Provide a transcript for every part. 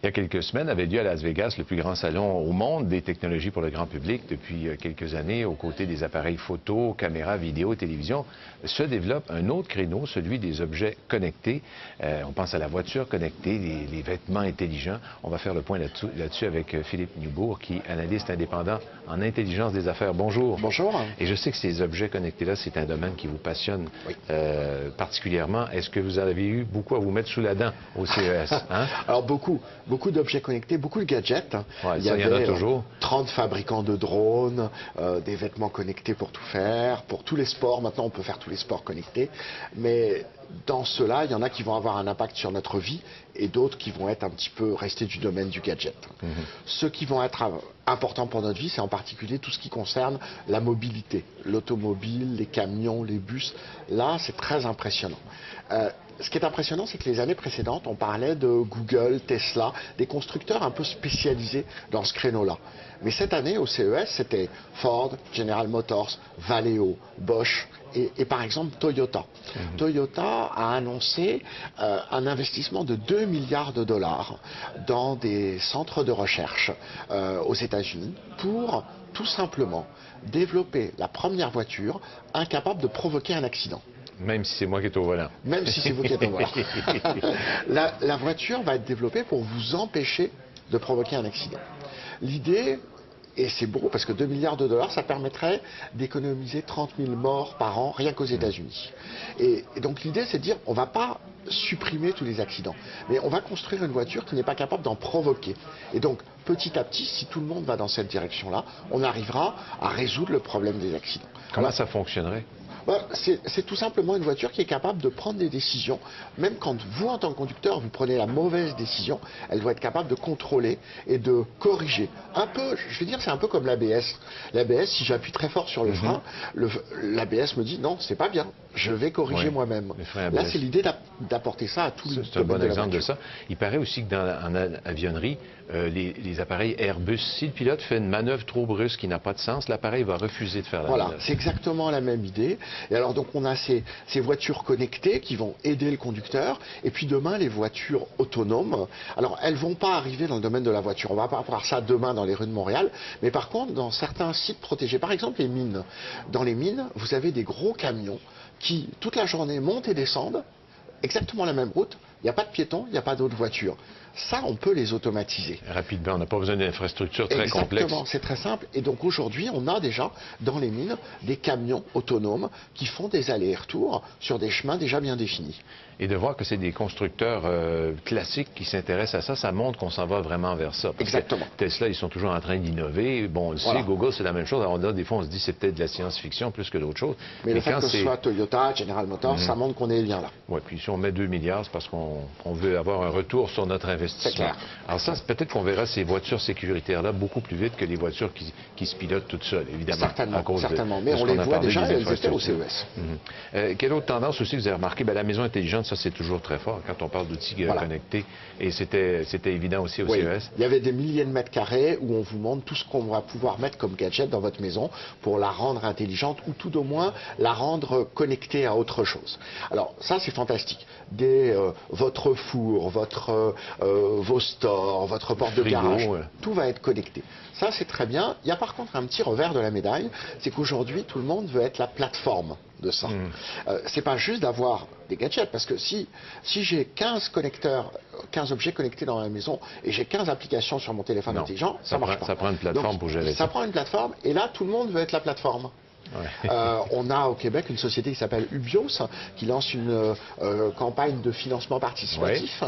Il y a quelques semaines avait lieu à Las Vegas le plus grand salon au monde des technologies pour le grand public. Depuis quelques années, aux côtés des appareils photo, caméras, vidéo, télévision, se développe un autre créneau, celui des objets connectés. On pense à la voiture connectée, les vêtements intelligents. On va faire le point là-dessus avec Philippe Newbourg, qui est analyste indépendant en intelligence des affaires. Bonjour. Bonjour. Et je sais que ces objets connectés-là, c'est un domaine qui vous passionne particulièrement. Est-ce que vous avez eu beaucoup à vous mettre sous la dent au CES? Hein? Alors beaucoup d'objets connectés, beaucoup de gadgets. Ouais, il y en a toujours. 30 fabricants de drones, des vêtements connectés pour tout faire, pour tous les sports. Maintenant, on peut faire tous les sports connectés. Mais dans cela, il y en a qui vont avoir un impact sur notre vie et d'autres qui vont être un petit peu restés du domaine du gadget. Ceux qui vont être importants pour notre vie, c'est en particulier tout ce qui concerne la mobilité, l'automobile, les camions, les bus. Là, c'est très impressionnant. Ce qui est impressionnant, c'est que les années précédentes, on parlait de Google, Tesla, des constructeurs un peu spécialisés dans ce créneau-là. Mais cette année, au CES, c'était Ford, General Motors, Valeo, Bosch et par exemple Toyota. Toyota a annoncé un investissement de 2 milliards de dollars dans des centres de recherche aux États-Unis pour tout simplement développer la première voiture incapable de provoquer un accident. Même si c'est moi qui est au volant. Même si c'est vous qui êtes au volant. La voiture va être développée pour vous empêcher de provoquer un accident. L'idée, et c'est beau parce que 2 milliards de dollars, ça permettrait d'économiser 30 000 morts par an rien qu'aux États-Unis. Et donc l'idée, c'est de dire, on ne va pas supprimer tous les accidents, mais on va construire une voiture qui n'est pas capable d'en provoquer. Et donc, petit à petit, si tout le monde va dans cette direction-là, on arrivera à résoudre le problème des accidents. Comment ça fonctionnerait? C'est tout simplement une voiture qui est capable de prendre des décisions. Même quand vous, en tant que conducteur, vous prenez la mauvaise décision, elle doit être capable de contrôler et de corriger. Un peu, je vais dire, c'est un peu comme l'ABS. L'ABS, si j'appuie très fort sur le frein, l'ABS me dit non, c'est pas bien, je vais corriger moi-même. Là, c'est l'idée d'apporter ça à tous les C'est un bon exemple de ça. Il paraît aussi que dans l'avionnerie, les appareils Airbus, si le pilote fait une manœuvre trop brusque qui n'a pas de sens, l'appareil va refuser de faire la manœuvre. Voilà, c'est exactement la même idée. Et alors donc on a ces voitures connectées qui vont aider le conducteur. Et puis demain, les voitures autonomes. Alors elles vont pas arriver dans le domaine de la voiture. On va pas voir ça demain dans les rues de Montréal. Mais par contre, dans certains sites protégés, par exemple les mines. Dans les mines, vous avez des gros camions qui, toute la journée, montent et descendent. Exactement la même route. Il n'y a pas de piétons, il n'y a pas d'autres voitures. Ça, on peut les automatiser. Rapidement, on n'a pas besoin d'infrastructures très complexes. Exactement, c'est très simple. Et donc aujourd'hui, on a déjà dans les mines des camions autonomes qui font des allers-retours sur des chemins déjà bien définis. Et de voir que c'est des constructeurs classiques qui s'intéressent à ça, ça montre qu'on s'en va vraiment vers ça. Parce Exactement. Que Tesla, ils sont toujours en train d'innover. Bon, on le sait, Google, c'est la même chose. Alors, des fois, on se dit c'est peut-être de la science-fiction plus que d'autres choses. Mais le fait que ce soit Toyota, General Motors, ça montre qu'on est bien là. Oui, puis si on met 2 milliards, c'est parce qu'on veut avoir un retour sur notre investissement. C'est clair. Alors ça, peut-être qu'on verra ces voitures sécuritaires-là beaucoup plus vite que les voitures qui se pilotent toutes seules, évidemment. Certainement, mais on les voit déjà, elles étaient au CES. Quelle autre tendance aussi vous avez remarqué? La maison intelligente, ça c'est toujours très fort quand on parle d'outils connectés. Et c'était évident aussi au CES. Il y avait des milliers de mètres carrés où on vous montre tout ce qu'on va pouvoir mettre comme gadget dans votre maison pour la rendre intelligente ou tout au moins la rendre connectée à autre chose. Alors ça, c'est fantastique. Votre four, vos stores, votre porte de garage, tout va être connecté. Ça, c'est très bien. Il y a par contre un petit revers de la médaille, c'est qu'aujourd'hui, tout le monde veut être la plateforme de ça. C'est pas juste d'avoir des gadgets, parce que si j'ai 15 objets connectés dans la maison et j'ai 15 applications sur mon téléphone intelligent, ça marche pas. Ça prend une plateforme pour gérer ça. Ça prend une plateforme, et là, tout le monde veut être la plateforme. On a au Québec une société qui s'appelle Ubios qui lance une campagne de financement participatif.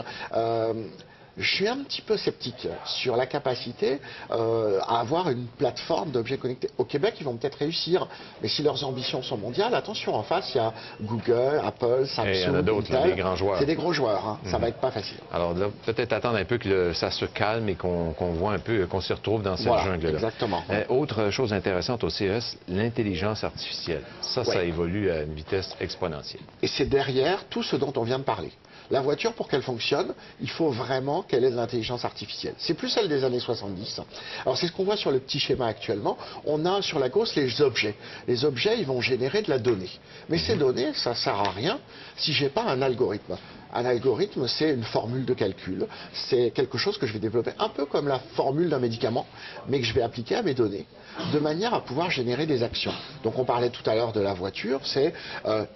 Je suis un petit peu sceptique sur la capacité à avoir une plateforme d'objets connectés. Au Québec, ils vont peut-être réussir, mais si leurs ambitions sont mondiales, attention, en face, il y a Google, Apple, Samsung, il y en a d'autres, des grands joueurs. C'est des gros joueurs, ça va être pas facile. Alors là, peut-être attendre un peu que ça se calme et qu'on voit un peu, qu'on s'y retrouve dans cette jungle-là. Exactement. Autre chose intéressante au CES, l'intelligence artificielle. Ça évolue à une vitesse exponentielle. Et c'est derrière tout ce dont on vient de parler. La voiture, pour qu'elle fonctionne, il faut vraiment qu'elle ait de l'intelligence artificielle. C'est plus celle des années 70. Alors c'est ce qu'on voit sur le petit schéma actuellement. On a sur la gauche les objets. Les objets, ils vont générer de la donnée. Mais ces données, ça ne sert à rien si j'ai pas un algorithme. Un algorithme, c'est une formule de calcul. C'est quelque chose que je vais développer un peu comme la formule d'un médicament, mais que je vais appliquer à mes données, de manière à pouvoir générer des actions. Donc on parlait tout à l'heure de la voiture, c'est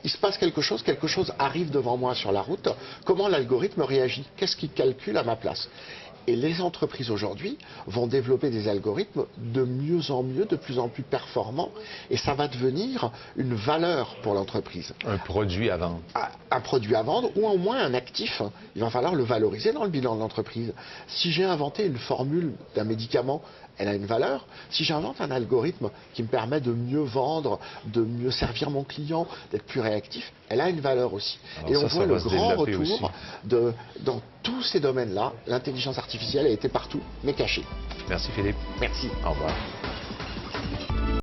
il se passe quelque chose arrive devant moi sur la route, comment l'algorithme réagit? Qu'est-ce qu'il calcule à ma place? Et les entreprises aujourd'hui vont développer des algorithmes de mieux en mieux, de plus en plus performants, et ça va devenir une valeur pour l'entreprise. Un produit à vendre. Un produit à vendre ou au moins un actif. Il va falloir le valoriser dans le bilan de l'entreprise. Si j'ai inventé une formule d'un médicament, elle a une valeur. Si j'invente un algorithme qui me permet de mieux vendre, de mieux servir mon client, d'être plus réactif, elle a une valeur aussi. Alors et on voit le grand retour aussi. dans tous ces domaines-là. L'intelligence artificielle a été partout, mais cachée. Merci Philippe. Merci. Au revoir.